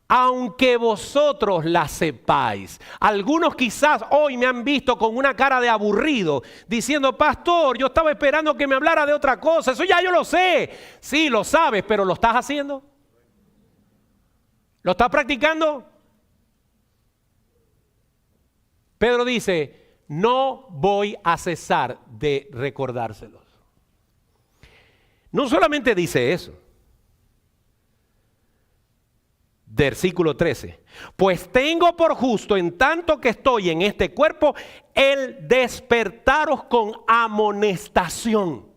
aunque vosotros las sepáis. Algunos quizás hoy me han visto con una cara de aburrido, diciendo, pastor, yo estaba esperando que me hablara de otra cosa, eso ya yo lo sé. Sí, lo sabes, pero ¿lo estás haciendo? ¿Lo estás practicando? Pedro dice, no voy a cesar de recordárselos. No solamente dice eso. Versículo 13. Pues tengo por justo, en tanto que estoy en este cuerpo, el despertaros con amonestación.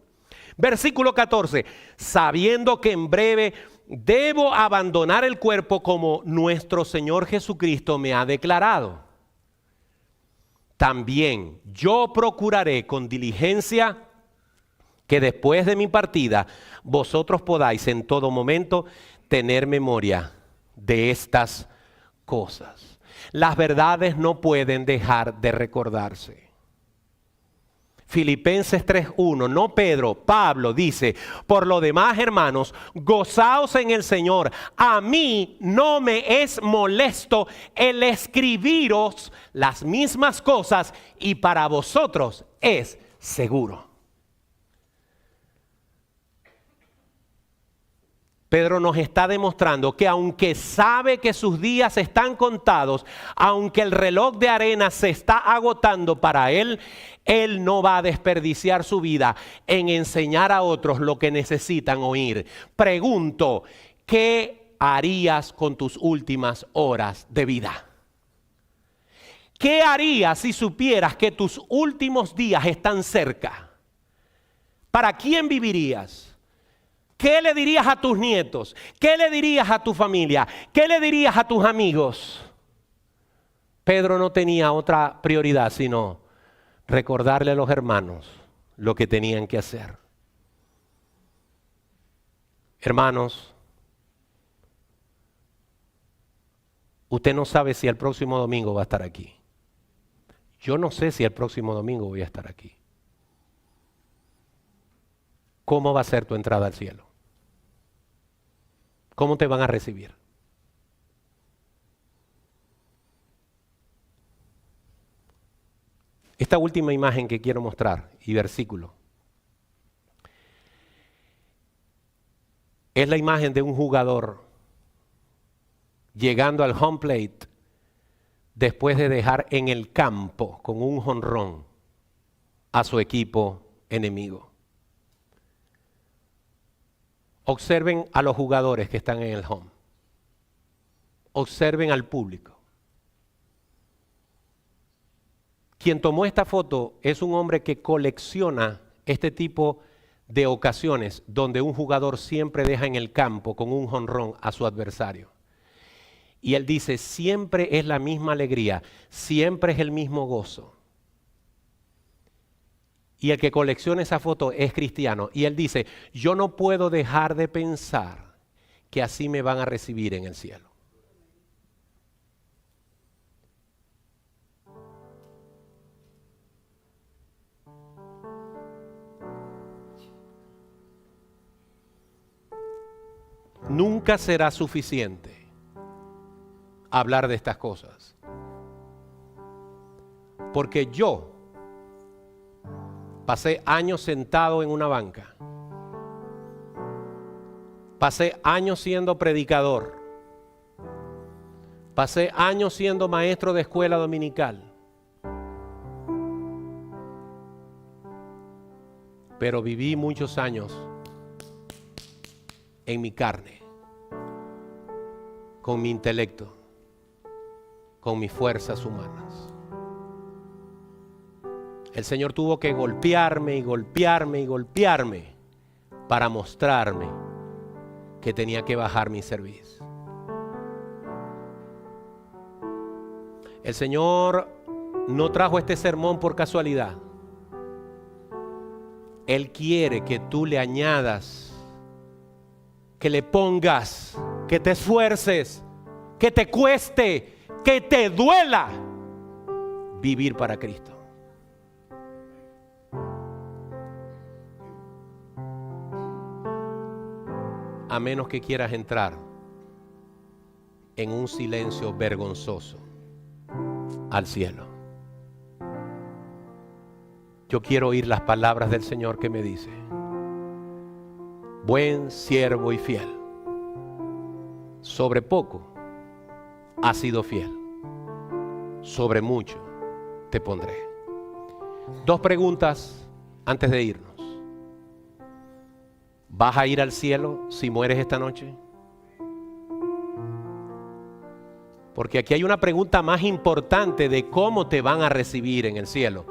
Versículo 14. Sabiendo que en breve debo abandonar el cuerpo como nuestro Señor Jesucristo me ha declarado. También yo procuraré con diligencia que después de mi partida vosotros podáis en todo momento tener memoria de estas cosas. Las verdades no pueden dejar de recordarse. Filipenses 3:1, no Pedro, Pablo dice, por lo demás, hermanos, gozaos en el Señor. A mí no me es molesto el escribiros las mismas cosas y para vosotros es seguro. Pedro nos está demostrando que aunque sabe que sus días están contados, aunque el reloj de arena se está agotando para él, él no va a desperdiciar su vida en enseñar a otros lo que necesitan oír. Pregunto, ¿qué harías con tus últimas horas de vida? ¿Qué harías si supieras que tus últimos días están cerca? ¿Para quién vivirías? ¿Qué le dirías a tus nietos? ¿Qué le dirías a tu familia? ¿Qué le dirías a tus amigos? Pedro no tenía otra prioridad sino recordarle a los hermanos lo que tenían que hacer. Hermanos, usted no sabe si el próximo domingo va a estar aquí. Yo no sé si el próximo domingo voy a estar aquí. ¿Cómo va a ser tu entrada al cielo? ¿Cómo te van a recibir? Esta última imagen que quiero mostrar y versículo es la imagen de un jugador llegando al home plate después de dejar en el campo con un jonrón a su equipo enemigo. Observen a los jugadores que están en el home. Observen al público. Quien tomó esta foto es un hombre que colecciona este tipo de ocasiones donde un jugador siempre deja en el campo con un jonrón a su adversario. Y él dice, siempre es la misma alegría, siempre es el mismo gozo. Y el que colecciona esa foto es cristiano. Y él dice, yo no puedo dejar de pensar que así me van a recibir en el cielo. Nunca será suficiente hablar de estas cosas. Porque yo Pasé años sentado en una banca. Pasé años siendo predicador. Pasé años siendo maestro de escuela dominical. Pero viví muchos años en mi carne, con mi intelecto, con mis fuerzas humanas. El Señor tuvo que golpearme y golpearme y golpearme para mostrarme que tenía que bajar mi cerviz. El Señor no trajo este sermón por casualidad. Él quiere que tú le añadas, que le pongas, que te esfuerces, que te cueste, que te duela vivir para Cristo. A menos que quieras entrar en un silencio vergonzoso al cielo. Yo quiero oír las palabras del Señor que me dice: buen siervo y fiel, sobre poco has sido fiel, sobre mucho te pondré. Dos preguntas antes de irnos. ¿Vas a ir al cielo si mueres esta noche? Porque aquí hay una pregunta más importante de cómo te van a recibir en el cielo.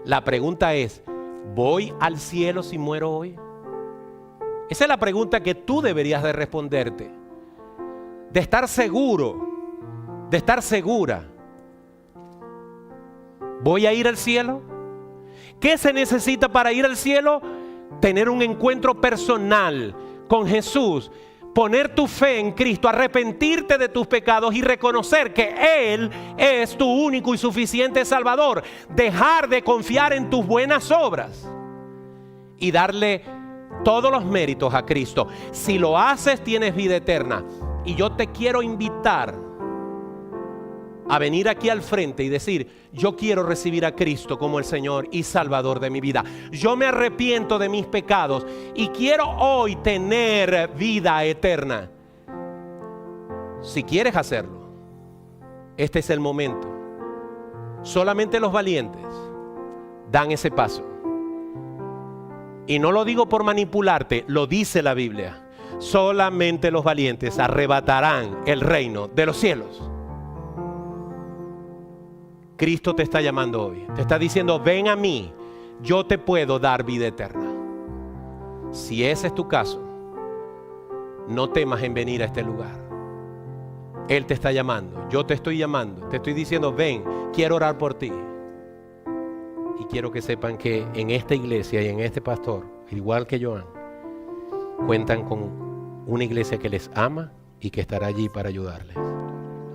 La pregunta es: ¿voy al cielo si muero hoy? Esa es la pregunta que tú deberías de responderte. De estar seguro, de estar segura. ¿Voy a ir al cielo? ¿Qué se necesita para ir al cielo? Tener un encuentro personal con Jesús, poner tu fe en Cristo, arrepentirte de tus pecados y reconocer que Él es tu único y suficiente Salvador. Dejar de confiar en tus buenas obras y darle todos los méritos a Cristo. Si lo haces, tienes vida eterna. Y yo te quiero invitar a venir aquí al frente y decir: yo quiero recibir a Cristo como el Señor y Salvador de mi vida. Yo me arrepiento de mis pecados y quiero hoy tener vida eterna. Si quieres hacerlo, este es el momento. Solamente los valientes dan ese paso. Y no lo digo por manipularte, lo dice la Biblia. Solamente los valientes arrebatarán el reino de los cielos. Cristo te está llamando hoy. Te está diciendo: ven a mí, yo te puedo dar vida eterna. Si ese es tu caso, no temas en venir a este lugar. Él te está llamando, yo te estoy llamando. Te estoy diciendo: ven, quiero orar por ti. Y quiero que sepan que en esta iglesia y en este pastor, igual que Joan, cuentan con una iglesia que les ama y que estará allí para ayudarles.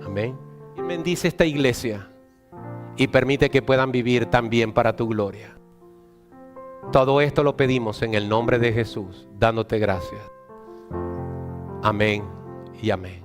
Amén. Y bendice esta iglesia y permite que puedan vivir también para tu gloria. Todo esto lo pedimos en el nombre de Jesús, dándote gracias. Amén y amén.